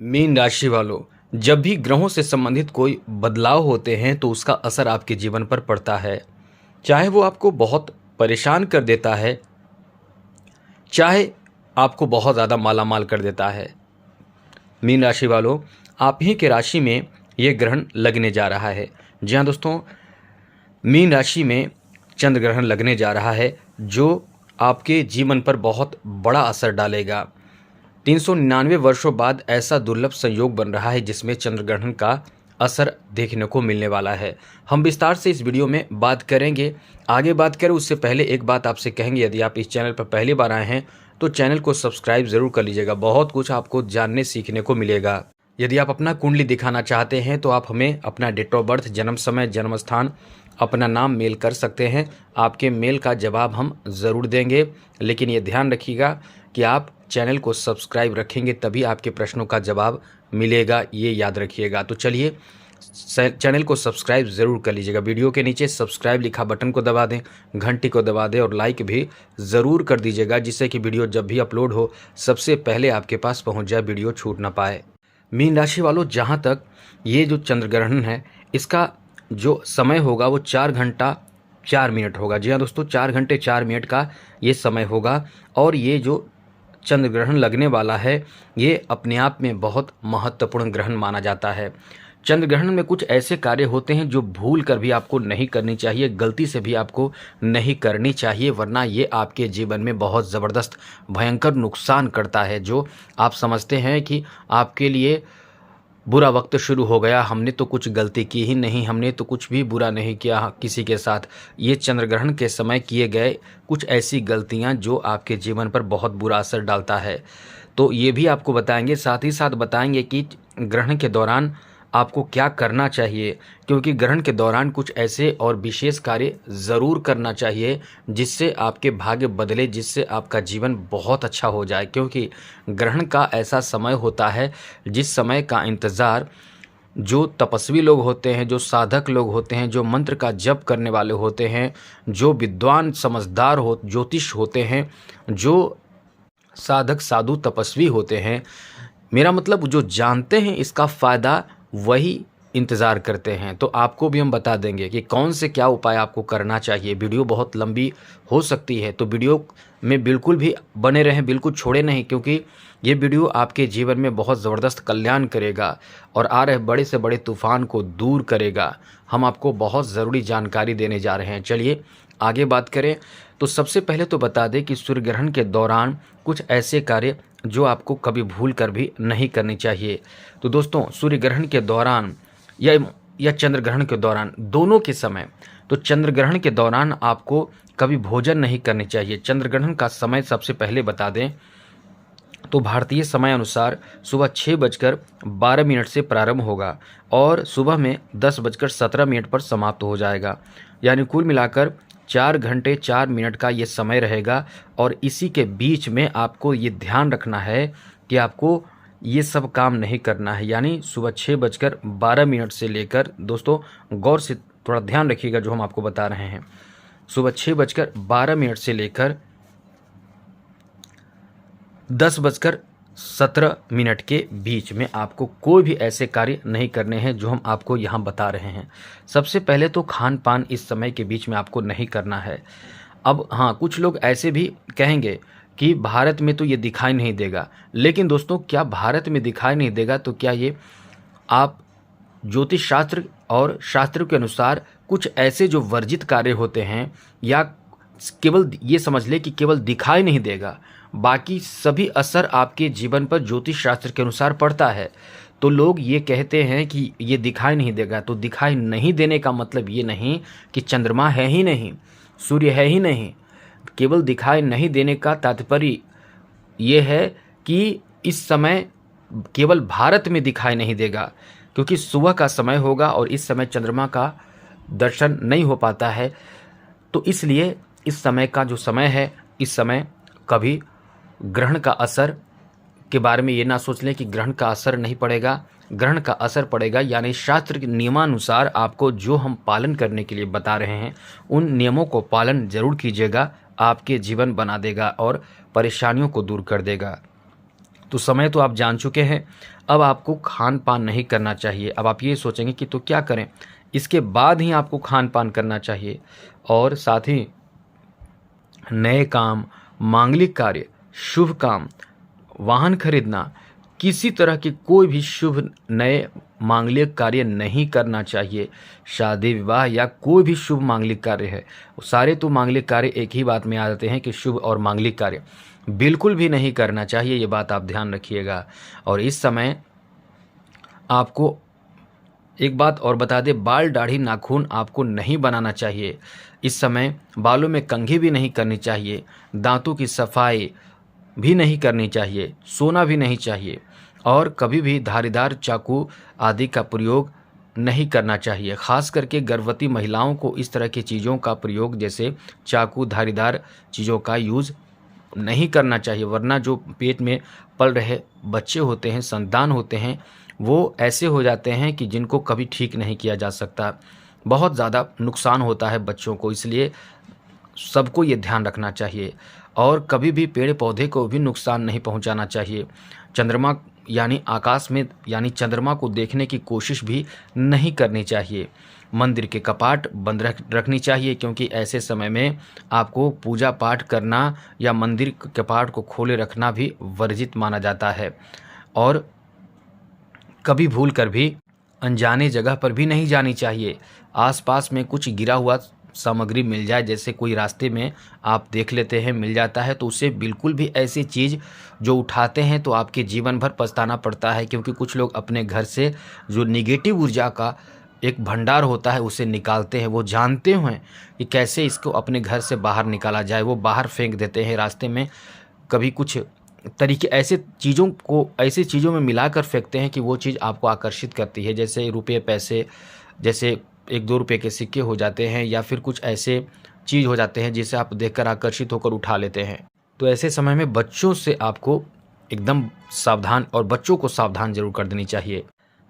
Mean राशि वालों, जब भी ग्रहों से संबंधित कोई बदलाव होते हैं तो उसका असर आपके जीवन पर पड़ता है। चाहे वो आपको बहुत परेशान कर देता है, चाहे आपको बहुत ज़्यादा मालामाल कर देता है। मीन राशि वालों, आप ही के राशि में ये ग्रहण लगने जा रहा है। जी हाँ दोस्तों, मीन राशि में चंद्र ग्रहण लगने जा रहा है जो आपके जीवन पर बहुत बड़ा असर डालेगा। 399 वर्षों बाद ऐसा दुर्लभ संयोग बन रहा है जिसमें चंद्र ग्रहण का असर देखने को मिलने वाला है। हम विस्तार से इस वीडियो में बात करेंगे। आगे बात करें उससे पहले एक बात आपसे कहेंगे, यदि आप इस चैनल पर पहली बार आए हैं तो चैनल को सब्सक्राइब जरूर कर लीजिएगा। बहुत कुछ आपको जानने सीखने को मिलेगा। यदि आप अपना कुंडली दिखाना चाहते हैं तो आप हमें अपना डेट ऑफ बर्थ, जन्म समय, जन्म स्थान, अपना नाम मेल कर सकते हैं। आपके मेल का जवाब हम ज़रूर देंगे, लेकिन ये ध्यान रखिएगा कि आप चैनल को सब्सक्राइब रखेंगे तभी आपके प्रश्नों का जवाब मिलेगा, ये याद रखिएगा। तो चलिए चैनल को सब्सक्राइब ज़रूर कर लीजिएगा। वीडियो के नीचे सब्सक्राइब लिखा बटन को दबा दें, घंटी को दबा दें और लाइक भी ज़रूर कर दीजिएगा, जिससे कि वीडियो जब भी अपलोड हो सबसे पहले आपके पास पहुंच जाए, वीडियो छूट ना पाए। मीन राशि वालों, जहां तक ये जो चंद्र ग्रहण है इसका जो समय होगा वो 4 घंटा 4 मिनट होगा। जी हाँ दोस्तों, 4 घंटे 4 मिनट का ये समय होगा और ये जो चंद्र ग्रहण लगने वाला है ये अपने आप में बहुत महत्वपूर्ण ग्रहण माना जाता है। चंद्र ग्रहण में कुछ ऐसे कार्य होते हैं जो भूल कर भी आपको नहीं करनी चाहिए, गलती से भी आपको नहीं करनी चाहिए, वरना ये आपके जीवन में बहुत ज़बरदस्त भयंकर नुकसान करता है। जो आप समझते हैं कि आपके लिए बुरा वक्त शुरू हो गया, हमने तो कुछ गलती की ही नहीं, हमने तो कुछ भी बुरा नहीं किया किसी के साथ, ये चंद्र ग्रहण के समय किए गए कुछ ऐसी गलतियां जो आपके जीवन पर बहुत बुरा असर डालता है। तो ये भी आपको बताएंगे, साथ ही साथ बताएंगे कि ग्रहण के दौरान आपको क्या करना चाहिए, क्योंकि ग्रहण के दौरान कुछ ऐसे और विशेष कार्य ज़रूर करना चाहिए जिससे आपके भाग्य बदले, जिससे आपका जीवन बहुत अच्छा हो जाए। क्योंकि ग्रहण का ऐसा समय होता है जिस समय का इंतज़ार जो तपस्वी लोग होते हैं, जो साधक लोग होते हैं, जो मंत्र का जप करने वाले होते हैं, जो विद्वान समझदार हो ज्योतिष होते हैं, जो साधक साधु तपस्वी होते हैं, मेरा मतलब जो जानते हैं इसका फ़ायदा, वही इंतज़ार करते हैं। तो आपको भी हम बता देंगे कि कौन से क्या उपाय आपको करना चाहिए। वीडियो बहुत लंबी हो सकती है तो वीडियो में बिल्कुल भी बने रहें, बिल्कुल छोड़े नहीं, क्योंकि ये वीडियो आपके जीवन में बहुत ज़बरदस्त कल्याण करेगा और आ रहे बड़े से बड़े तूफान को दूर करेगा। हम आपको बहुत ज़रूरी जानकारी देने जा रहे हैं। चलिए आगे बात करें तो सबसे पहले तो बता दें कि सूर्य ग्रहण के दौरान कुछ ऐसे कार्य जो आपको कभी भूल कर भी नहीं करनी चाहिए। तो दोस्तों, सूर्य ग्रहण के दौरान या चंद्र ग्रहण के दौरान, दोनों के समय, तो चंद्र ग्रहण के दौरान आपको कभी भोजन नहीं करनी चाहिए। चंद्र ग्रहण का समय सबसे पहले बता दें तो भारतीय समय अनुसार सुबह 6:12 से प्रारंभ होगा और सुबह में 10:17 पर समाप्त हो जाएगा। यानी कुल मिलाकर 4 घंटे 4 मिनट का ये समय रहेगा और इसी के बीच में आपको ये ध्यान रखना है कि आपको ये सब काम नहीं करना है। यानी सुबह 6:12 से लेकर, दोस्तों गौर से थोड़ा ध्यान रखिएगा जो हम आपको बता रहे हैं, सुबह 6:12 से लेकर 10:17 के बीच में आपको कोई भी ऐसे कार्य नहीं करने हैं जो हम आपको यहाँ बता रहे हैं। सबसे पहले तो खान पान इस समय के बीच में आपको नहीं करना है। अब हाँ, कुछ लोग ऐसे भी कहेंगे कि भारत में तो ये दिखाई नहीं देगा, लेकिन दोस्तों क्या भारत में दिखाई नहीं देगा तो क्या ये आप ज्योतिष शास्त्र और शास्त्र के अनुसार कुछ ऐसे जो वर्जित कार्य होते हैं, या केवल ये समझ ले कि केवल दिखाई नहीं देगा, बाकी सभी असर आपके जीवन पर ज्योतिष शास्त्र के अनुसार पड़ता है। तो लोग ये कहते हैं कि ये दिखाई नहीं देगा, तो दिखाई नहीं देने का मतलब ये नहीं कि चंद्रमा है ही नहीं, सूर्य है ही नहीं। केवल दिखाई नहीं देने का तात्पर्य ये है कि इस समय केवल भारत में दिखाई नहीं देगा, क्योंकि सुबह का समय होगा और इस समय चंद्रमा का दर्शन नहीं हो पाता है। तो इसलिए इस समय का जो समय है, इस समय कभी ग्रहण का असर के बारे में ये ना सोच लें कि ग्रहण का असर नहीं पड़ेगा। ग्रहण का असर पड़ेगा, यानी शास्त्र के नियमानुसार आपको जो हम पालन करने के लिए बता रहे हैं उन नियमों को पालन जरूर कीजिएगा। आपके जीवन बना देगा और परेशानियों को दूर कर देगा। तो समय तो आप जान चुके हैं। अब आपको खान पान नहीं करना चाहिए। अब आप ये सोचेंगे कि तो क्या करें, इसके बाद ही आपको खान पान करना चाहिए। और साथ ही नए काम, मांगलिक कार्य, शुभ काम, वाहन खरीदना, किसी तरह के कोई भी शुभ नए मांगलिक कार्य नहीं करना चाहिए। शादी विवाह या कोई भी शुभ मांगलिक कार्य है, सारे तो मांगलिक कार्य एक ही बात में आ जाते हैं कि शुभ और मांगलिक कार्य बिल्कुल भी नहीं करना चाहिए। ये बात आप ध्यान रखिएगा। और इस समय आपको एक बात और बता दें, बाल दाढ़ी नाखून आपको नहीं बनाना चाहिए। इस समय बालों में कंघी भी नहीं करनी चाहिए, दांतों की सफाई भी नहीं करनी चाहिए, सोना भी नहीं चाहिए और कभी भी धारीदार चाकू आदि का प्रयोग नहीं करना चाहिए। खास करके गर्भवती महिलाओं को इस तरह की चीज़ों का प्रयोग, जैसे चाकू, धारीदार चीज़ों का यूज़ नहीं करना चाहिए, वरना जो पेट में पल रहे बच्चे होते हैं, संतान होते हैं, वो ऐसे हो जाते हैं कि जिनको कभी ठीक नहीं किया जा सकता। बहुत ज़्यादा नुकसान होता है बच्चों को, इसलिए सबको ये ध्यान रखना चाहिए। और कभी भी पेड़ पौधे को भी नुकसान नहीं पहुंचाना चाहिए। चंद्रमा यानी आकाश में यानी चंद्रमा को देखने की कोशिश भी नहीं करनी चाहिए। मंदिर के कपाट बंद रखनी चाहिए, क्योंकि ऐसे समय में आपको पूजा पाठ करना या मंदिर के कपाट को खोले रखना भी वर्जित माना जाता है। और कभी भूल कर भी अनजाने जगह पर भी नहीं जानी चाहिए। आसपास में कुछ गिरा हुआ सामग्री मिल जाए, जैसे कोई रास्ते में आप देख लेते हैं मिल जाता है, तो उसे बिल्कुल भी ऐसी चीज़ जो उठाते हैं तो आपके जीवन भर पछताना पड़ता है। क्योंकि कुछ लोग अपने घर से जो निगेटिव ऊर्जा का एक भंडार होता है उसे निकालते हैं। वो जानते हैं कि कैसे इसको अपने घर से बाहर निकाला जाए, वो बाहर फेंक देते हैं रास्ते में। कभी कुछ तरीके ऐसे चीज़ों में मिलाकर फेंकते हैं कि वो चीज़ आपको आकर्षित करती है। जैसे रुपये पैसे, जैसे 1-2 रुपये के सिक्के हो जाते हैं, या फिर कुछ ऐसे चीज़ हो जाते हैं जिसे आप देखकर आकर्षित होकर उठा लेते हैं। तो ऐसे समय में बच्चों से आपको एकदम सावधान, और बच्चों को सावधान जरूर कर देनी चाहिए।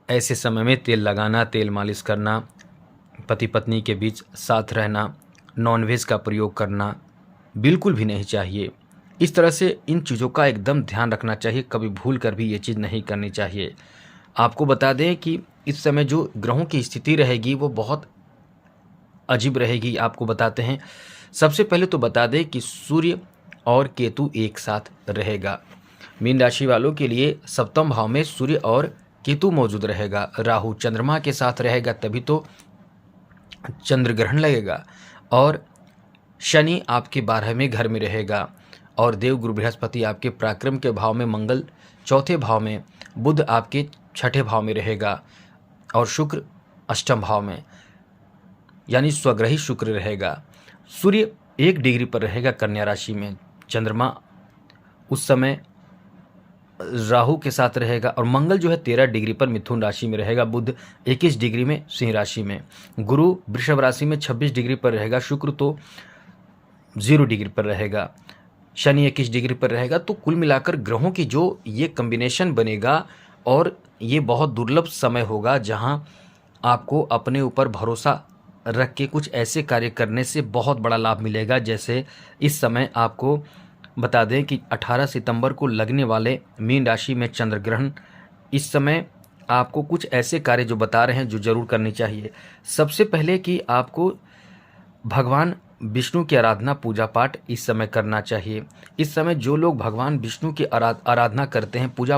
ऐसे समय में तेल लगाना, तेल मालिश करना, पति पत्नी के बीच साथ रहना, नॉनवेज का प्रयोग करना बिल्कुल भी नहीं चाहिए। इस तरह से इन चीज़ों का एकदम ध्यान रखना चाहिए, कभी भूल कर भी ये चीज़ नहीं करनी चाहिए। आपको बता दें कि इस समय जो ग्रहों की स्थिति रहेगी वो बहुत अजीब रहेगी। आपको बताते हैं, सबसे पहले तो बता दें कि सूर्य और केतु एक साथ रहेगा। मीन राशि वालों के लिए सप्तम भाव में सूर्य और केतु मौजूद रहेगा। राहु चंद्रमा के साथ रहेगा, तभी तो चंद्र ग्रहण लगेगा। और शनि आपके 12वें घर में रहेगा, और देवगुरु बृहस्पति आपके पराक्रम के भाव में, मंगल चौथे भाव में, बुध आपके छठे भाव में रहेगा, और शुक्र अष्टम भाव में यानी स्वग्रही शुक्र रहेगा। सूर्य 1 डिग्री पर रहेगा कन्या राशि में, चंद्रमा उस समय राहु के साथ रहेगा, और मंगल जो है 13 डिग्री पर मिथुन राशि में रहेगा, बुध 21 डिग्री में सिंह राशि में, गुरु वृषभ राशि में 26 डिग्री पर रहेगा, शुक्र तो 0 डिग्री पर रहेगा, शनि 21 डिग्री पर रहेगा। तो कुल मिलाकर ग्रहों की जो ये कॉम्बिनेशन बनेगा, और ये बहुत दुर्लभ समय होगा जहां आपको अपने ऊपर भरोसा रख के कुछ ऐसे कार्य करने से बहुत बड़ा लाभ मिलेगा। जैसे इस समय आपको बता दें कि 18 सितंबर को लगने वाले मीन राशि में चंद्र ग्रहण, इस समय आपको कुछ ऐसे कार्य जो बता रहे हैं जो जरूर करनी चाहिए। सबसे पहले कि आपको भगवान विष्णु की आराधना, पूजा पाठ इस समय करना चाहिए। इस समय जो लोग भगवान विष्णु की आराधना करते हैं, पूजा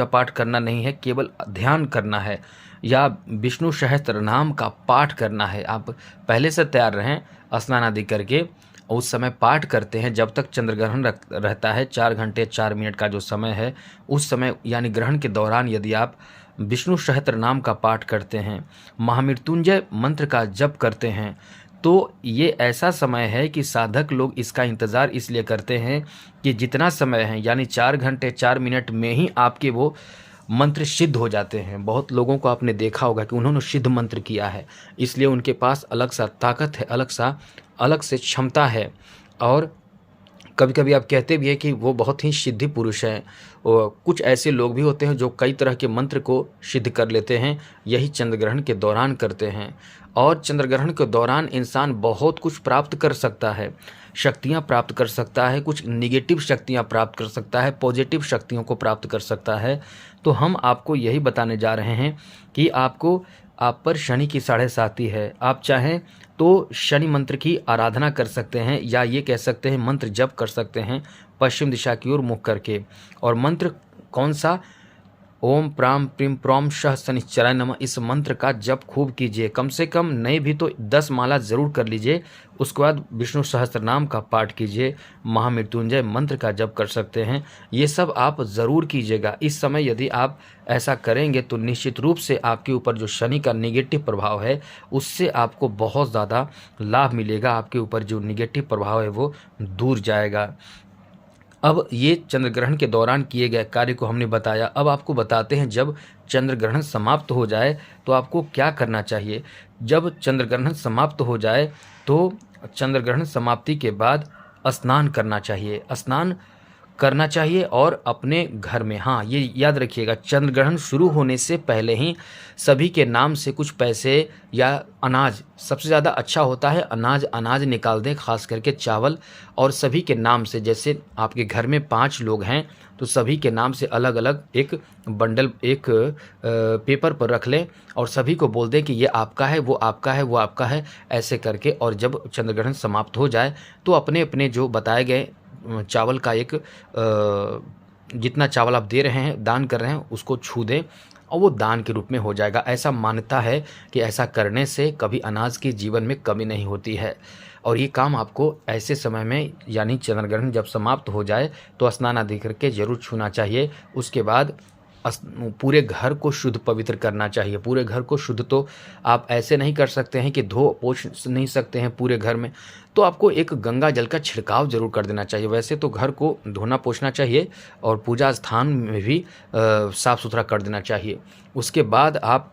पाठ करना नहीं है, केवल ध्यान करना है या विष्णु सहस्त्र नाम का पाठ करना है। आप पहले से तैयार रहें, स्नान आदि करके उस समय पाठ करते हैं। जब तक चंद्र ग्रहण रहता है 4 घंटे 4 मिनट का जो समय है, उस समय यानी ग्रहण के दौरान यदि आप विष्णु सहस्त्र नाम का पाठ करते हैं, महामृत्युंजय मंत्र का जप करते हैं, तो ये ऐसा समय है कि साधक लोग इसका इंतज़ार इसलिए करते हैं कि जितना समय है यानी 4 घंटे 4 मिनट में ही आपके वो मंत्र सिद्ध हो जाते हैं। बहुत लोगों को आपने देखा होगा कि उन्होंने सिद्ध मंत्र किया है, इसलिए उनके पास अलग सा ताकत है, अलग से क्षमता है। और कभी कभी आप कहते भी हैं कि वो बहुत ही सिद्धि पुरुष हैं। और कुछ ऐसे लोग भी होते हैं जो कई तरह के मंत्र को सिद्ध कर लेते हैं, यही चंद्र ग्रहण के दौरान करते हैं। और चंद्र ग्रहण के दौरान इंसान बहुत कुछ प्राप्त कर सकता है, शक्तियाँ प्राप्त कर सकता है, कुछ निगेटिव शक्तियाँ प्राप्त कर सकता है, पॉजिटिव शक्तियों को प्राप्त कर सकता है। तो हम आपको यही बताने जा रहे हैं कि आप पर शनि की 7.5 है। आप चाहें तो शनि मंत्र की आराधना कर सकते हैं, या ये कह सकते हैं मंत्र जप कर सकते हैं पश्चिम दिशा की ओर मुख करके। और मंत्र कौन सा? ओम प्राम प्रीम प्रोम शह शनिश्चराय नमः। इस मंत्र का जप खूब कीजिए, कम से कम नहीं भी तो 10 माला ज़रूर कर लीजिए। उसके बाद विष्णु सहस्त्र नाम का पाठ कीजिए, महामृत्युंजय मंत्र का जप कर सकते हैं। ये सब आप ज़रूर कीजिएगा। इस समय यदि आप ऐसा करेंगे तो निश्चित रूप से आपके ऊपर जो शनि का निगेटिव प्रभाव है उससे आपको बहुत ज़्यादा लाभ मिलेगा। आपके ऊपर जो निगेटिव प्रभाव है वो दूर जाएगा। अब ये चंद्र ग्रहण के दौरान किए गए कार्य को हमने बताया। अब आपको बताते हैं जब चंद्र ग्रहण समाप्त हो जाए तो आपको क्या करना चाहिए। जब चंद्र ग्रहण समाप्त हो जाए तो चंद्र ग्रहण समाप्ति के बाद स्नान करना चाहिए और अपने घर में, हाँ ये याद रखिएगा, चंद्र ग्रहण शुरू होने से पहले ही सभी के नाम से कुछ पैसे या अनाज, सबसे ज़्यादा अच्छा होता है अनाज निकाल दें, खास करके चावल। और सभी के नाम से, जैसे आपके घर में 5 लोग हैं तो सभी के नाम से अलग अलग एक बंडल, एक पेपर पर रख लें और सभी को बोल दें कि ये आपका है, वो आपका है, वो आपका है, ऐसे करके। और जब चंद्र ग्रहण समाप्त हो जाए तो अपने अपने जो बताए गए चावल का एक जितना चावल आप दे रहे हैं, दान कर रहे हैं, उसको छू दें और वो दान के रूप में हो जाएगा। ऐसा मान्यता है कि ऐसा करने से कभी अनाज के जीवन में कमी नहीं होती है। और ये काम आपको ऐसे समय में, यानी चंद्र ग्रहण जब समाप्त हो जाए तो स्नान आदि करके जरूर छूना चाहिए। उसके बाद पूरे घर को शुद्ध पवित्र करना चाहिए। पूरे घर को शुद्ध तो आप ऐसे नहीं कर सकते हैं कि धो पोंछ नहीं सकते हैं पूरे घर में, तो आपको एक गंगा जल का छिड़काव जरूर कर देना चाहिए। वैसे तो घर को धोना पोंछना चाहिए और पूजा स्थान में भी साफ़ सुथरा कर देना चाहिए। उसके बाद आप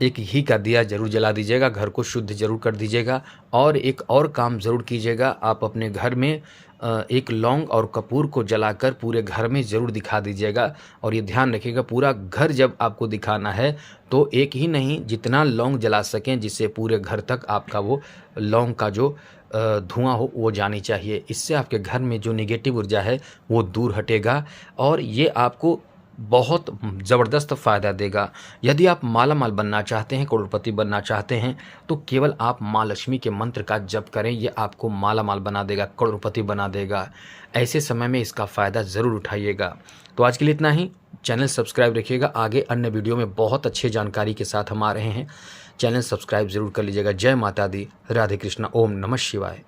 एक घी का दिया जरूर जला दीजिएगा, घर को शुद्ध जरूर कर दीजिएगा। और एक और काम ज़रूर कीजिएगा, आप अपने घर में एक लौंग और कपूर को जलाकर पूरे घर में ज़रूर दिखा दीजिएगा। और ये ध्यान रखिएगा, पूरा घर जब आपको दिखाना है तो एक ही नहीं, जितना लौंग जला सकें जिससे पूरे घर तक आपका वो लौंग का जो धुआं हो वो जानी चाहिए। इससे आपके घर में जो निगेटिव ऊर्जा है वो दूर हटेगा और ये आपको बहुत ज़बरदस्त फ़ायदा देगा। यदि आप माला माल बनना चाहते हैं, करोड़पति बनना चाहते हैं, तो केवल आप माँ लक्ष्मी के मंत्र का जप करें, ये आपको माला माल बना देगा, करोड़पति बना देगा। ऐसे समय में इसका फ़ायदा ज़रूर उठाइएगा। तो आज के लिए इतना ही। चैनल सब्सक्राइब रखिएगा, आगे अन्य वीडियो में बहुत अच्छी जानकारी के साथ हम आ रहे हैं। चैनल सब्सक्राइब ज़रूर कर लीजिएगा। जय माता दी, राधे कृष्णा, ओम नमः शिवाय।